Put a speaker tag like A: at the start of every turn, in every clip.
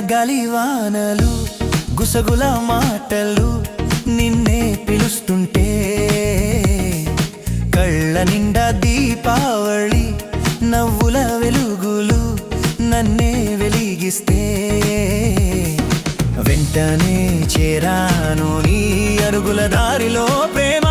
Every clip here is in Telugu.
A: గాలివానలు గుసగుల మాటలు నిన్నే పిలుస్తుంటే కళ్ళ నిండా దీపావళి నవ్వుల వెలుగులు నన్నే వెలిగిస్తే వెంటనే చేరాను నీ అడుగుల దారిలో ప్రేమ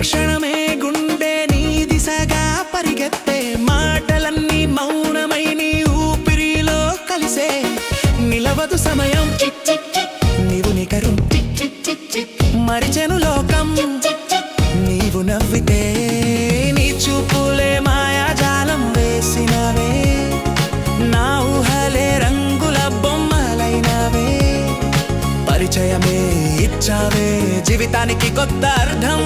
A: క్షణమే గుండె నీ దిశగా పరిగెత్తే మాటలన్నీ మౌనమై నీ ఊపిరిలో కలిసే నిలవదు సమయం నీవు నికరు మరిచెను లోకం నీవు నవ్వితే నీ చూపులే మాయాజాలం వేసినవే నా ఊహలే రంగుల బొమ్మలైనవే పరిచయమే ఇచ్చావే జీవితానికి కొత్త అర్థం